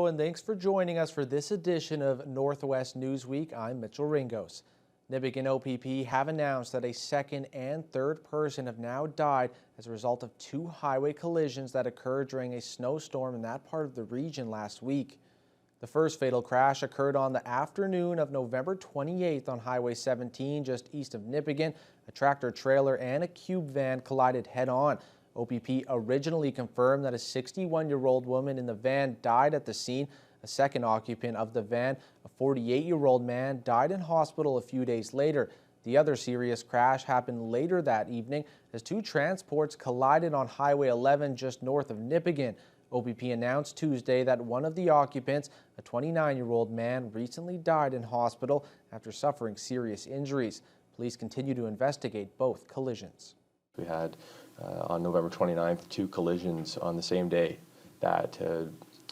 Hello, and thanks for joining us for this edition of Northwest Newsweek. I'm Mitchell Ringos. Nipissing OPP have announced that a second and third person have now died as a result of two highway collisions that occurred during a snowstorm in that part of the region last week. The first fatal crash occurred on the afternoon of November 28th on Highway 17 just east of Nipissing. A tractor trailer and a cube van collided head-on. OPP originally confirmed that a 61-year-old woman in the van died at the scene. A second occupant of the van, a 48-year-old man, died in hospital a few days later. The other serious crash happened later that evening as two transports collided on Highway 11 just north of Nipissing. OPP announced Tuesday that one of the occupants, a 29-year-old man, recently died in hospital after suffering serious injuries. Police continue to investigate both collisions. We had on November 29th, two collisions on the same day that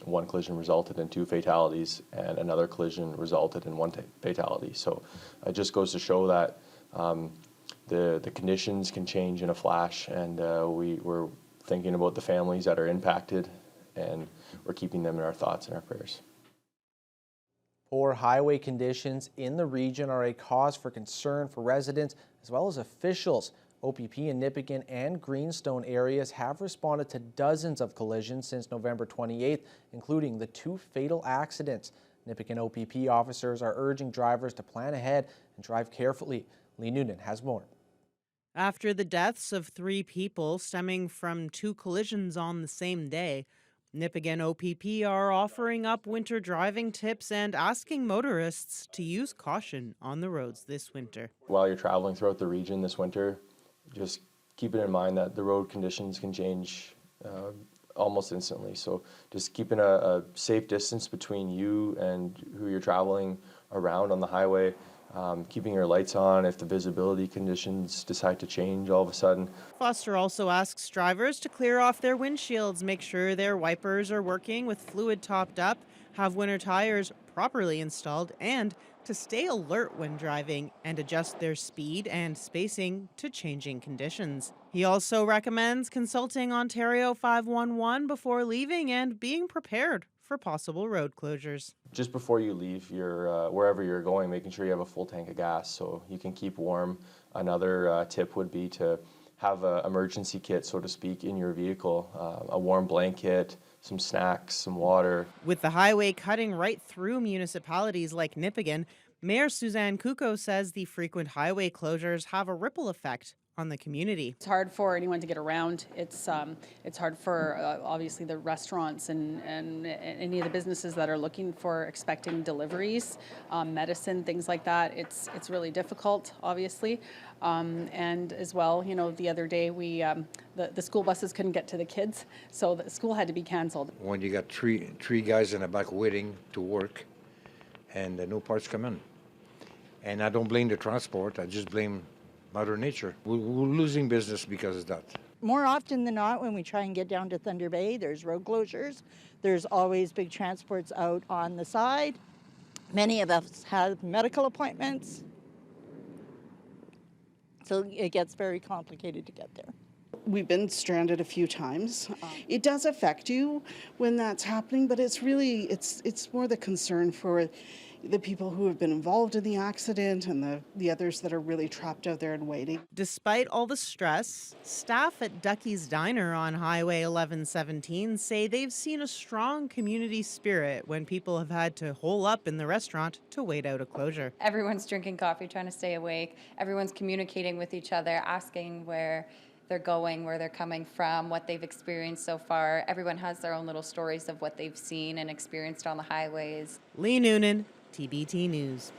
one collision resulted in two fatalities and another collision resulted in one fatality. So it just goes to show that the conditions can change in a flash, and we're thinking about the families that are impacted, and we're keeping them in our thoughts and our prayers. Poor highway conditions in the region are a cause for concern for residents as well as officials. OPP in Nipissing and Greenstone areas have responded to dozens of collisions since November 28th, including the two fatal accidents. Nipissing OPP officers are urging drivers to plan ahead and drive carefully. Lee Noonan has more. After the deaths of 3 people stemming from 2 collisions on the same day, Nipissing OPP are offering up winter driving tips and asking motorists to use caution on the roads this winter. While you're traveling throughout the region this winter, just keep it in mind that the road conditions can change almost instantly. So just keeping a safe distance between you and who you're traveling around on the highway, keeping your lights on if the visibility conditions decide to change all of a sudden. Foster also asks drivers to clear off their windshields, make sure their wipers are working with fluid topped up, have winter tires properly installed, and to stay alert when driving and adjust their speed and spacing to changing conditions. He also recommends consulting Ontario 511 before leaving and being prepared for possible road closures. Just before you leave your wherever you're going, making sure you have a full tank of gas so you can keep warm. Another tip would be to have an emergency kit, so to speak, in your vehicle, a warm blanket, some snacks, some water. With the highway cutting right through municipalities like Nipissing, Mayor Suzanne Kuko says the frequent highway closures have a ripple effect on the community. It's hard for anyone to get around. It's hard for obviously the restaurants and any of the businesses that are looking for expecting deliveries, medicine, things like that. It's really difficult, obviously, and as well, you know, the other day we the school buses couldn't get to the kids, so the school had to be canceled. When you got three guys in the back waiting to work, and no parts come in, and I don't blame the transport. I just blame Mother Nature. We're losing business because of that. More often than not, when we try and get down to Thunder Bay, there's road closures. There's always big transports out on the side. Many of us have medical appointments. So it gets very complicated to get there. We've been stranded a few times. It does affect you when that's happening, but it's really, it's more the concern for the people who have been involved in the accident and the others that are really trapped out there and waiting. Despite all the stress, staff at Ducky's Diner on Highway 1117 say they've seen a strong community spirit when people have had to hole up in the restaurant to wait out a closure. Everyone's drinking coffee, trying to stay awake. Everyone's communicating with each other, asking where they're going, where they're coming from, what they've experienced so far. Everyone has their own little stories of what they've seen and experienced on the highways. Lee Noonan, TBT News.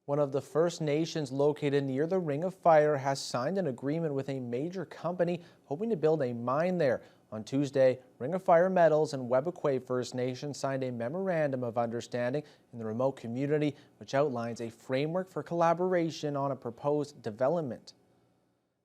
One of the First Nations located near the Ring of Fire has signed an agreement with a major company hoping to build a mine there. On Tuesday, Ring of Fire Metals and Webequie First Nation signed a memorandum of understanding in the remote community, which outlines a framework for collaboration on a proposed development.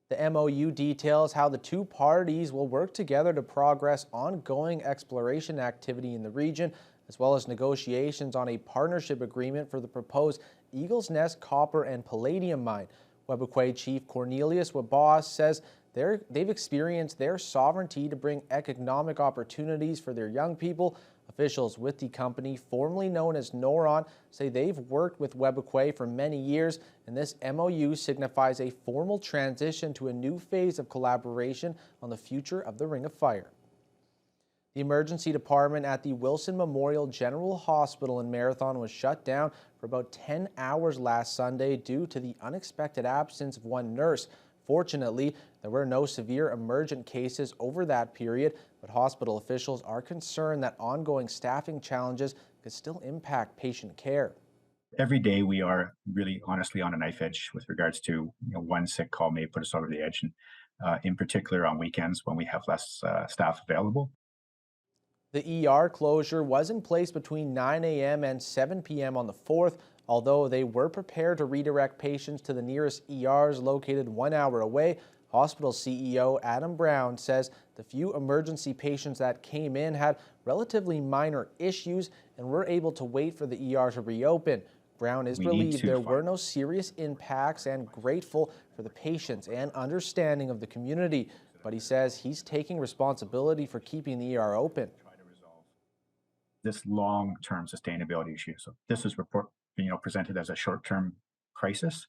The MOU details how the two parties will work together to progress ongoing exploration activity in the region, as well as negotiations on a partnership agreement for the proposed Eagle's Nest copper and palladium mine. Webequie Chief Cornelius Wabas says they've experienced their sovereignty to bring economic opportunities for their young people, Officials with the company, formerly known as Noron, say they've worked with Webequie for many years, and this MOU signifies a formal transition to a new phase of collaboration on the future of the Ring of Fire. The emergency department at the Wilson Memorial General Hospital in Marathon was shut down for about 10 hours last Sunday due to the unexpected absence of one nurse. Fortunately, there were no severe emergent cases over that period, but hospital officials are concerned that ongoing staffing challenges could still impact patient care. Every day we are really honestly on a knife edge with regards to one sick call may put us over the edge, and in particular on weekends when we have less staff available. The ER closure was in place between 9 a.m. and 7 p.m. on the 4th, although they were prepared to redirect patients to the nearest ERs located 1 hour away. Hospital CEO Adam Brown says the few emergency patients that came in had relatively minor issues and were able to wait for the ER to reopen. Brown is relieved there were no serious impacts and grateful for the patience and understanding of the community, but he says he's taking responsibility for keeping the ER open. This long-term sustainability issue. So this is presented as a short-term crisis,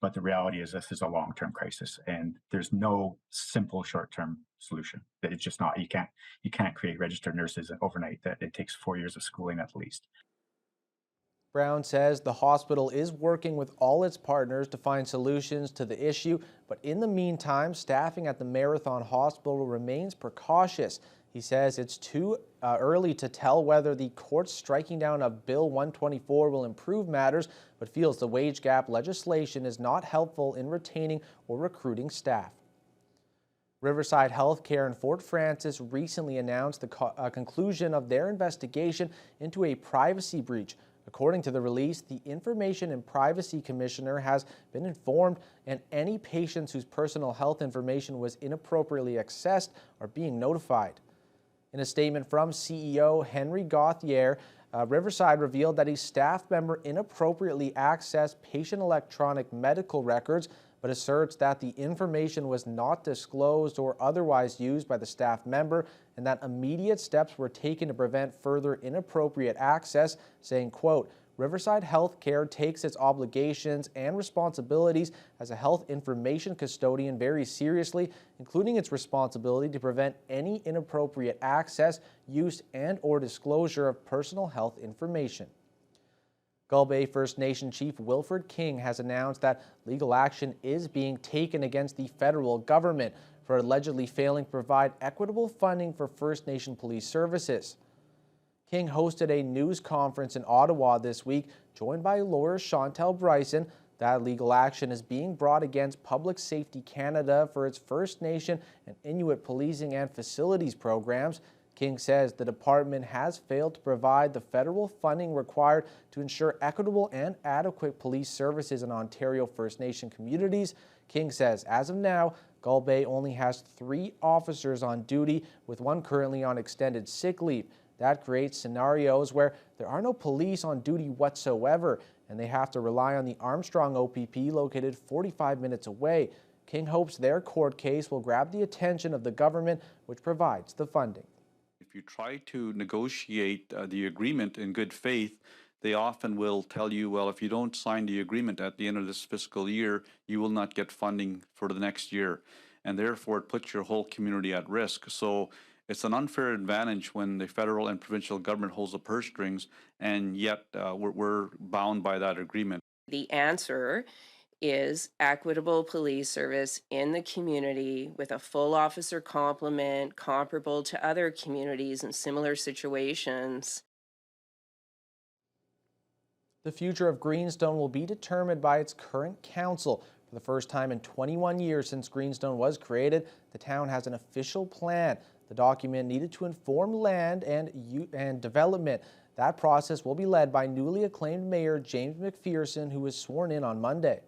but the reality is this is a long-term crisis, and there's no simple short-term solution. That it's just not. You can't create registered nurses overnight. That it takes 4 years of schooling at least. Brown says the hospital is working with all its partners to find solutions to the issue, but in the meantime, staffing at the Marathon Hospital remains precautious. He says it's too early to tell whether the court striking down of Bill 124 will improve matters, but feels the wage gap legislation is not helpful in retaining or recruiting staff. Riverside Healthcare in Fort Frances recently announced the conclusion of their investigation into a privacy breach. According to the release, the Information and Privacy Commissioner has been informed, and any patients whose personal health information was inappropriately accessed are being notified. In a statement from CEO Henry Gauthier, Riverside revealed that a staff member inappropriately accessed patient electronic medical records, but asserts that the information was not disclosed or otherwise used by the staff member, and that immediate steps were taken to prevent further inappropriate access, saying, quote, Riverside Healthcare takes its obligations and responsibilities as a health information custodian very seriously, including its responsibility to prevent any inappropriate access, use, and/or disclosure of personal health information. Gull Bay First Nation Chief Wilfred King has announced that legal action is being taken against the federal government for allegedly failing to provide equitable funding for First Nation police services. King hosted a news conference in Ottawa this week, joined by lawyer Chantel Bryson. That legal action is being brought against Public Safety Canada for its First Nation and Inuit policing and facilities programs. King says the department has failed to provide the federal funding required to ensure equitable and adequate police services in Ontario First Nation communities. King says as of now, Gull Bay only has 3 officers on duty, with one currently on extended sick leave. That creates scenarios where there are no police on duty whatsoever, and they have to rely on the Armstrong OPP located 45 minutes away. King hopes their court case will grab the attention of the government, which provides the funding. If you try to negotiate the agreement in good faith, they often will tell you, well, if you don't sign the agreement at the end of this fiscal year, you will not get funding for the next year. And therefore, it puts your whole community at risk. So it's an unfair advantage when the federal and provincial government holds the purse strings, and yet we're bound by that agreement. The answer is equitable police service in the community with a full officer complement comparable to other communities in similar situations. The future of Greenstone will be determined by its current council. For the first time in 21 years since Greenstone was created, the town has an official plan. The document needed to inform land and development. That process will be led by newly acclaimed Mayor James McPherson, who was sworn in on Monday.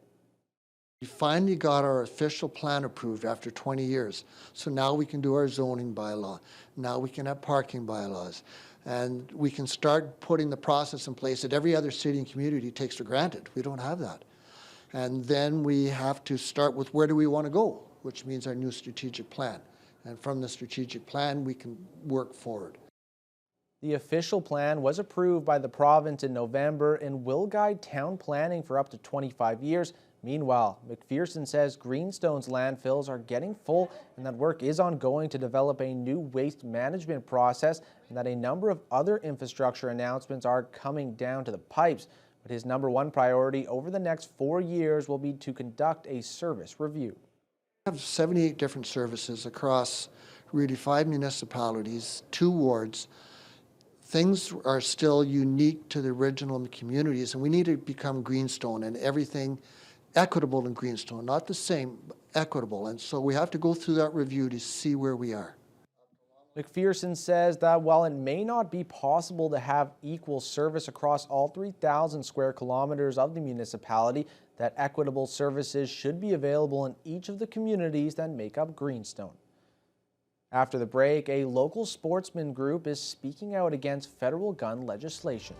We finally got our official plan approved after 20 years. So now we can do our zoning bylaw. Now we can have parking bylaws. And we can start putting the process in place that every other city and community takes for granted. We don't have that. And then we have to start with where do we want to go, which means our new strategic plan. And from the strategic plan, we can work forward. The official plan was approved by the province in November and will guide town planning for up to 25 years. Meanwhile, McPherson says Greenstone's landfills are getting full and that work is ongoing to develop a new waste management process and that a number of other infrastructure announcements are coming down to the pipes. But his number one priority over the next 4 years will be to conduct a service review. We have 78 different services across really 5 municipalities, 2 wards. Things are still unique to the original communities, and we need to become Greenstone and everything equitable in Greenstone, not the same, but equitable. And so we have to go through that review to see where we are. McPherson says that while it may not be possible to have equal service across all 3,000 square kilometers of the municipality, that equitable services should be available in each of the communities that make up Greenstone. After the break, a local sportsman group is speaking out against federal gun legislation.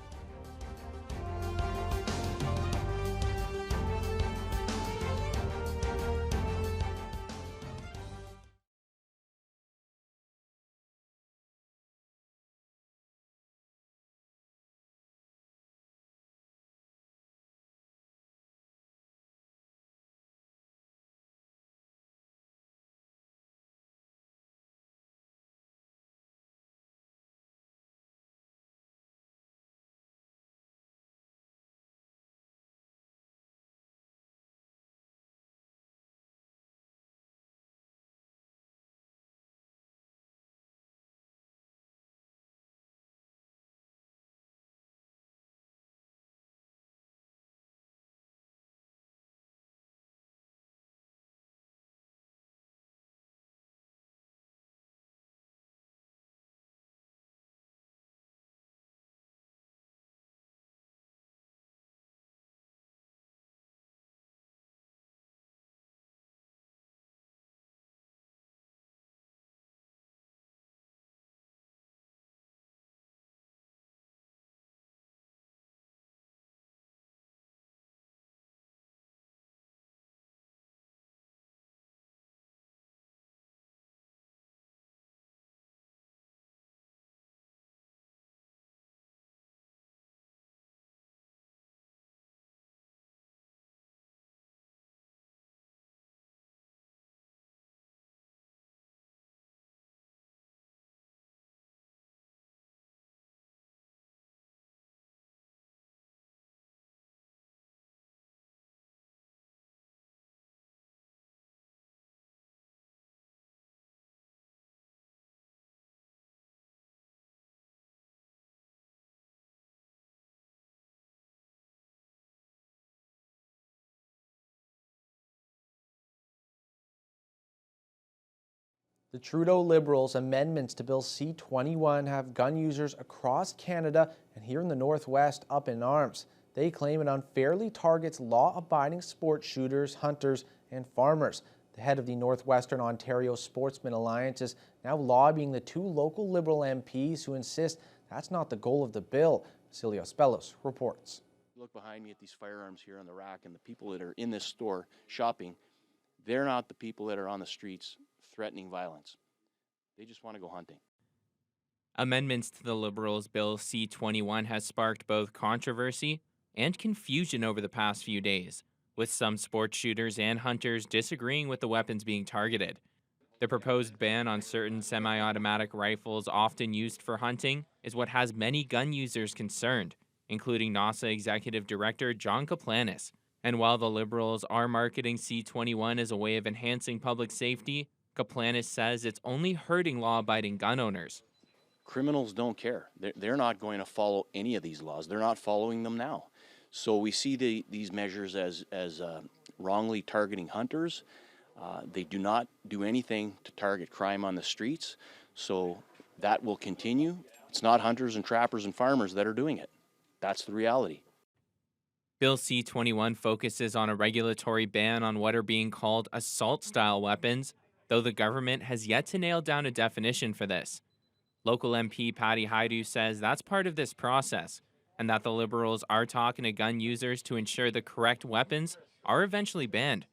The Trudeau Liberals' amendments to Bill C-21 have gun users across Canada and here in the Northwest up in arms. They claim it unfairly targets law-abiding sports shooters, hunters, and farmers. The head of the Northwestern Ontario Sportsman Alliance is now lobbying the 2 local Liberal MPs who insist that's not the goal of the bill. Cilio Spellos reports. Look behind me at these firearms here on the rack, and the people that are in this store shopping, they're not the people that are on the streets threatening violence. They just want to go hunting. Amendments to the Liberals' Bill C-21 has sparked both controversy and confusion over the past few days, with some sports shooters and hunters disagreeing with the weapons being targeted. The proposed ban on certain semi-automatic rifles often used for hunting is what has many gun users concerned, including NASA Executive Director John Kaplanis. And while the Liberals are marketing C-21 as a way of enhancing public safety, Kaplanis says it's only hurting law-abiding gun owners. Criminals don't care. They're not going to follow any of these laws. They're not following them now. So we see these measures as wrongly targeting hunters. They do not do anything to target crime on the streets. So that will continue. It's not hunters and trappers and farmers that are doing it. That's the reality. Bill C-21 focuses on a regulatory ban on what are being called assault-style weapons, though the government has yet to nail down a definition for this. Local MP Patty Haidu says that's part of this process, and that the Liberals are talking to gun users to ensure the correct weapons are eventually banned.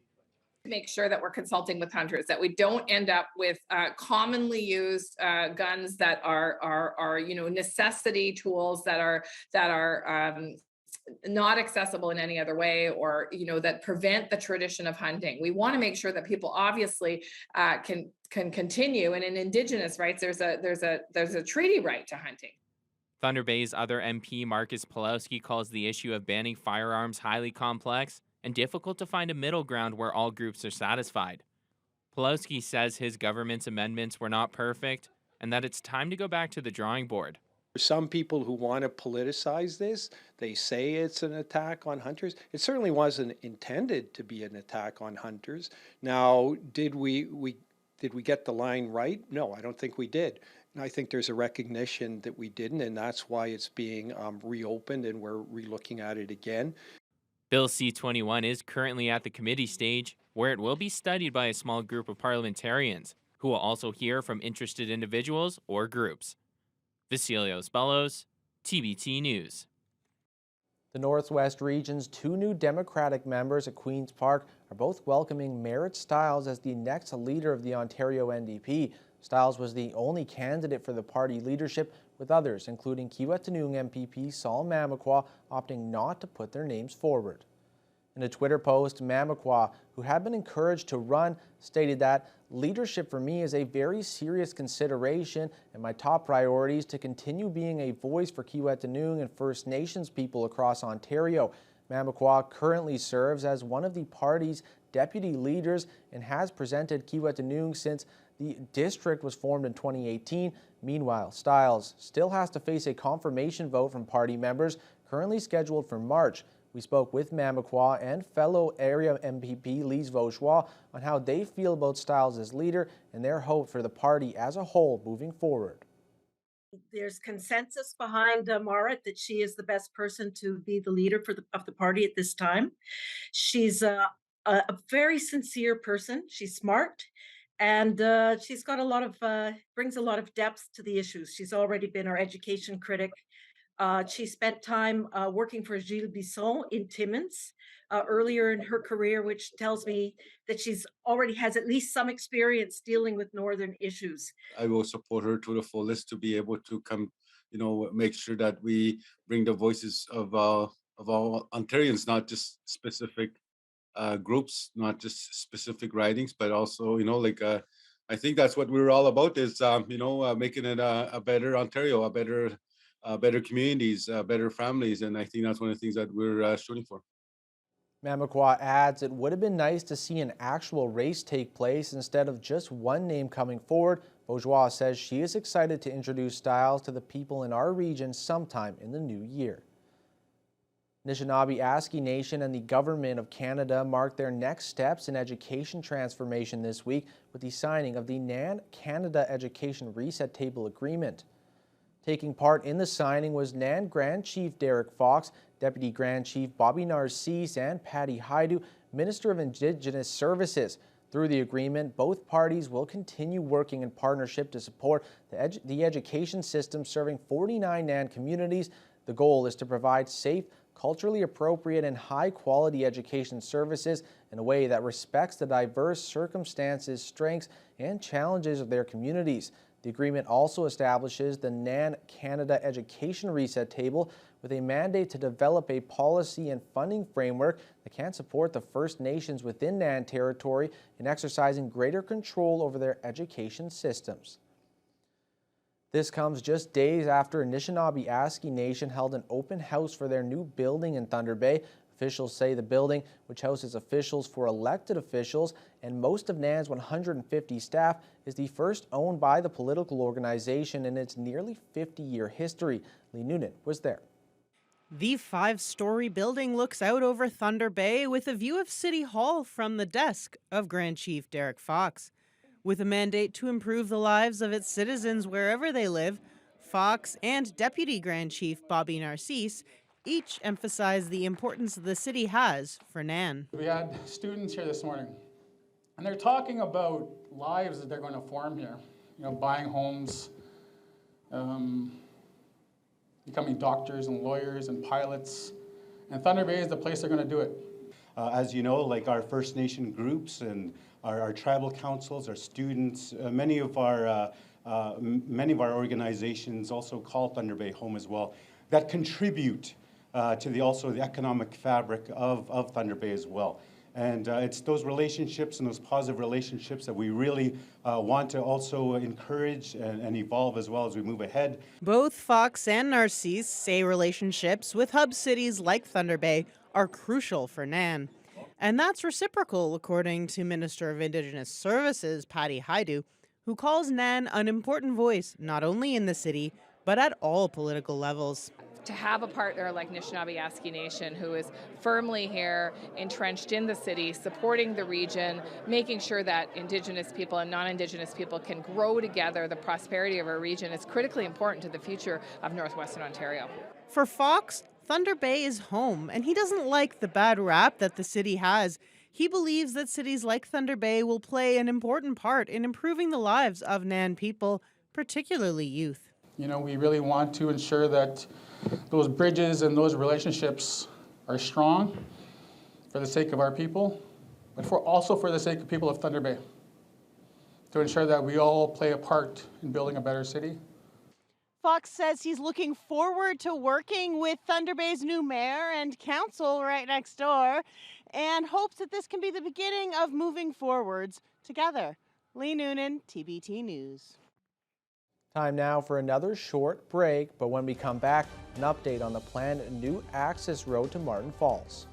Make sure that we're consulting with hunters, that we don't end up with commonly used guns that are necessity tools that are not accessible in any other way, or that prevent the tradition of hunting. We want to make sure that people obviously can continue, and in Indigenous rights, there's a treaty right to hunting. Thunder Bay's other MP, Marcus Pulowski, calls the issue of banning firearms highly complex and difficult to find a middle ground where all groups are satisfied. Pulowski says his government's amendments were not perfect and that it's time to go back to the drawing board. Some people who want to politicize this, they say it's an attack on hunters. It certainly wasn't intended to be an attack on hunters. Now, did we get the line right? No, I don't think we did. And I think there's a recognition that we didn't, and that's why it's being reopened and we're relooking at it again. Bill C-21 is currently at the committee stage, where it will be studied by a small group of parliamentarians, who will also hear from interested individuals or groups. Vasilios Bellos, TBT News. The Northwest Region's 2 new Democratic members at Queen's Park are both welcoming Merritt Stiles as the next leader of the Ontario NDP. Stiles was the only candidate for the party leadership, with others, including Kiiwetinoong MPP Saul Mamakwa, opting not to put their names forward. In a Twitter post, Mamakwa, who had been encouraged to run, stated that leadership for me is a very serious consideration, and my top priority is to continue being a voice for Kiiwetinoong and First Nations people across Ontario. Mamakwa currently serves as one of the party's deputy leaders and has presented Kiiwetinoong since the district was formed in 2018. Meanwhile, Stiles still has to face a confirmation vote from party members currently scheduled for March. We spoke with Mamakwa and fellow area MPP Lise Vauchois on how they feel about Stiles as leader and their hope for the party as a whole moving forward. There's consensus behind Marit that she is the best person to be the leader of the party at this time. She's a very sincere person. She's smart, and she's got brings a lot of depth to the issues. She's already been our education critic. She spent time working for Gilles Bisson in Timmins earlier in her career, which tells me that she's already has at least some experience dealing with northern issues. I will support her to the fullest to be able to come, make sure that we bring the voices of all Ontarians, not just specific groups, not just specific ridings, but also, I think that's what we're all about is, making it a better Ontario, better communities, better families. And I think that's one of the things that we're shooting for. Mamakwa adds it would have been nice to see an actual race take place instead of just one name coming forward. Vauchois says she is excited to introduce Stiles to the people in our region sometime in the new year. Anishinaabe Aski Nation and the Government of Canada marked their next steps in education transformation this week with the signing of the NAN Canada Education Reset Table Agreement. Taking part in the signing was NAN Grand Chief Derek Fox, Deputy Grand Chief Bobby Narcisse, and Patty Haidu, Minister of Indigenous Services. Through the agreement, both parties will continue working in partnership to support the education system serving 49 NAN communities. The goal is to provide safe, culturally appropriate, and high-quality education services in a way that respects the diverse circumstances, strengths, and challenges of their communities. The agreement also establishes the NAN Canada Education Reset Table with a mandate to develop a policy and funding framework that can support the First Nations within NAN territory in exercising greater control over their education systems. This comes just days after Anishinaabe Aski Nation held an open house for their new building in Thunder Bay. Officials say the building, which houses officials for elected officials and most of NAN's 150 staff, is the first owned by the political organization in its nearly 50-year history. Lee Noonan was there. The 5-story building looks out over Thunder Bay with a view of City Hall from the desk of Grand Chief Derek Fox. With a mandate to improve the lives of its citizens wherever they live, Fox and Deputy Grand Chief Bobby Narcisse each emphasize the importance the city has for NAN. We had students here this morning, and they're talking about lives that they're going to form here. Buying homes, becoming doctors and lawyers and pilots. And Thunder Bay is the place they're going to do it. As you know, like our First Nation groups and our tribal councils, our students, many of our organizations also call Thunder Bay home as well, that contribute to also the economic fabric of Thunder Bay as well. And it's those relationships and those positive relationships that we really want to also encourage and evolve as well as we move ahead. Both Fox and Narcisse say relationships with hub cities like Thunder Bay are crucial for NAN. And that's reciprocal, according to Minister of Indigenous Services, Patty Haidu, who calls NAN an important voice not only in the city, but at all political levels. To have a partner like Anishinaabe Aski Nation, who is firmly here, entrenched in the city, supporting the region, making sure that Indigenous people and non-Indigenous people can grow together, the prosperity of our region is critically important to the future of Northwestern Ontario. For Fox, Thunder Bay is home, and he doesn't like the bad rap that the city has. He believes that cities like Thunder Bay will play an important part in improving the lives of NAN people, particularly youth. You know, we really want to ensure that those bridges and those relationships are strong for the sake of our people, but also for the sake of people of Thunder Bay, to ensure that we all play a part in building a better city. Fox says he's looking forward to working with Thunder Bay's new mayor and council right next door, and hopes that this can be the beginning of moving forwards together. Lee Noonan, TBT News. Time now for another short break, but when we come back, an update on the planned new access road to Martin Falls.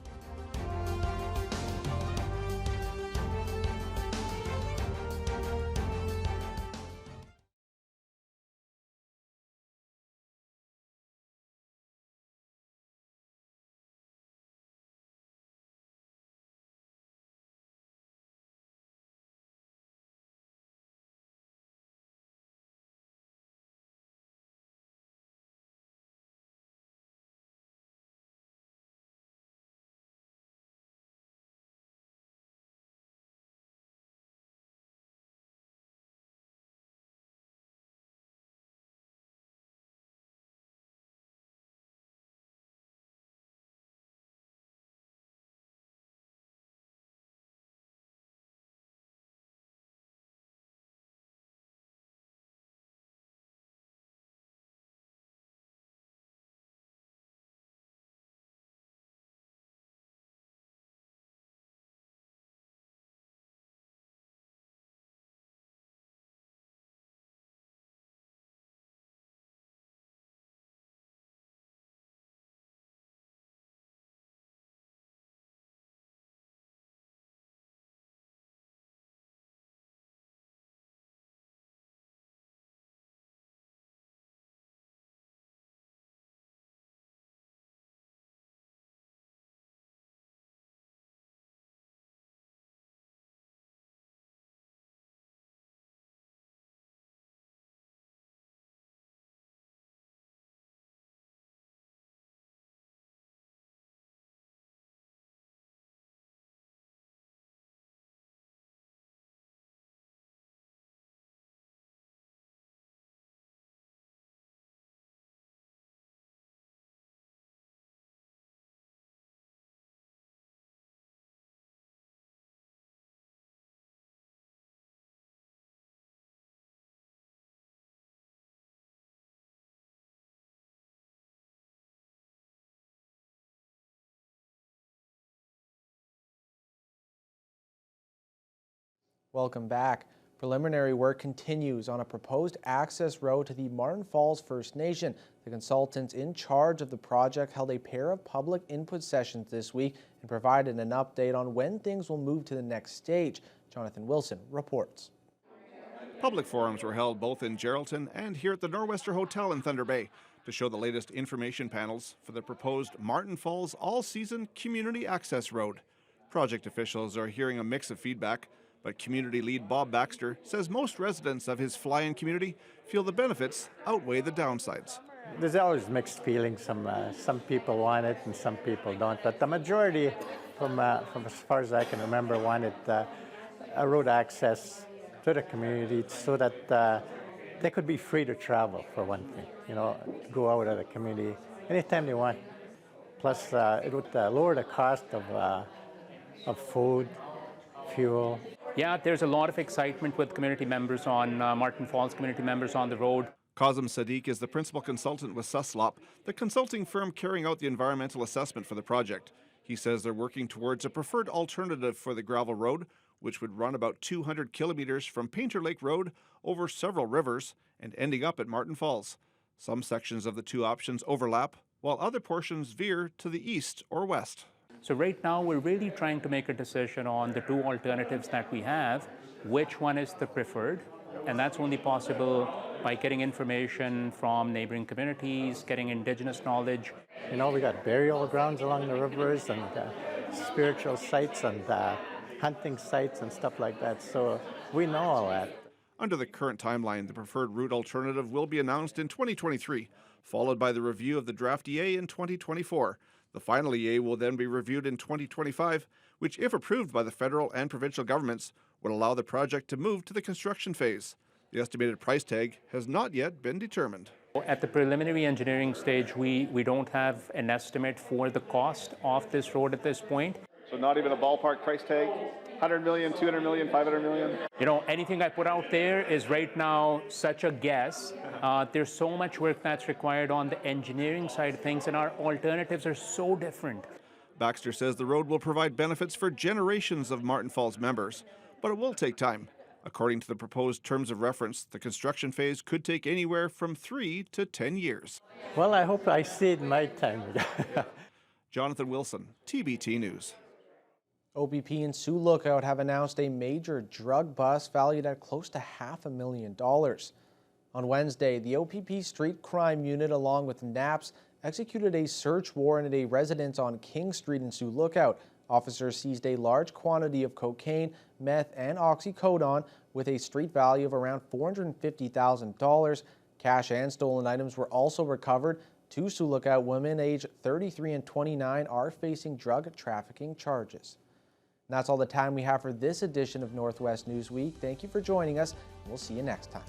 Welcome back. Preliminary work continues on a proposed access road to the Martin Falls First Nation. The consultants in charge of the project held a pair of public input sessions this week and provided an update on when things will move to the next stage. Jonathan Wilson reports. Public forums were held both in Geraldton and here at the Nor'Wester Hotel in Thunder Bay to show the latest information panels for the proposed Martin Falls all-season community access road. Project officials are hearing a mix of feedback, but community lead Bob Baxter says most residents of his fly-in community feel the benefits outweigh the downsides. There's always mixed feelings. Some people want it and some people don't. But the majority, from as far as I can remember, wanted a road access to the community so that they could be free to travel, for one thing. You know, go out of the community anytime they want. Plus, it would lower the cost of of food, fuel. Yeah, there's a lot of excitement with community members on Martin Falls, community members on the road. Kazem Sadiq is the principal consultant with Suslop, the consulting firm carrying out the environmental assessment for the project. He says they're working towards a preferred alternative for the gravel road, which would run about 200 kilometers from Painter Lake Road over several rivers and ending up at Martin Falls. Some sections of the two options overlap, while other portions veer to the east or west. So right now we're really trying to make a decision on the two alternatives that we have, which one is the preferred, and that's only possible by getting information from neighboring communities, getting indigenous knowledge. You know, we got burial grounds along the rivers and spiritual sites and hunting sites and stuff like that, so we know all that. Under the current timeline, the preferred route alternative will be announced in 2023, followed by the review of the draft EA in 2024. The final EA will then be reviewed in 2025, which, if approved by the federal and provincial governments, would allow the project to move to the construction phase. The estimated price tag has not yet been determined. At the preliminary engineering stage, we don't have an estimate for the cost of this road at this point. So not even a ballpark price tag? 100 million, 200 million, 500 million? You know, anything I put out there is right now such a guess. There's so much work that's required on the engineering side of things, and our alternatives are so different. Baxter says the road will provide benefits for generations of Martin Falls members, but it will take time. According to the proposed terms of reference, the construction phase could take anywhere from 3 to 10 years. Well, I hope I see it in my time. Jonathan Wilson, TBT News. OPP and Sioux Lookout have announced a major drug bust valued at close to $500,000. On Wednesday, the OPP Street Crime Unit, along with NAPS, executed a search warrant at a residence on King Street in Sioux Lookout. Officers seized a large quantity of cocaine, meth, and oxycodone with a street value of around $450,000. Cash and stolen items were also recovered. Two Sioux Lookout women aged 33 and 29 are facing drug trafficking charges. And that's all the time we have for this edition of Northwest Newsweek. Thank you for joining us, and we'll see you next time.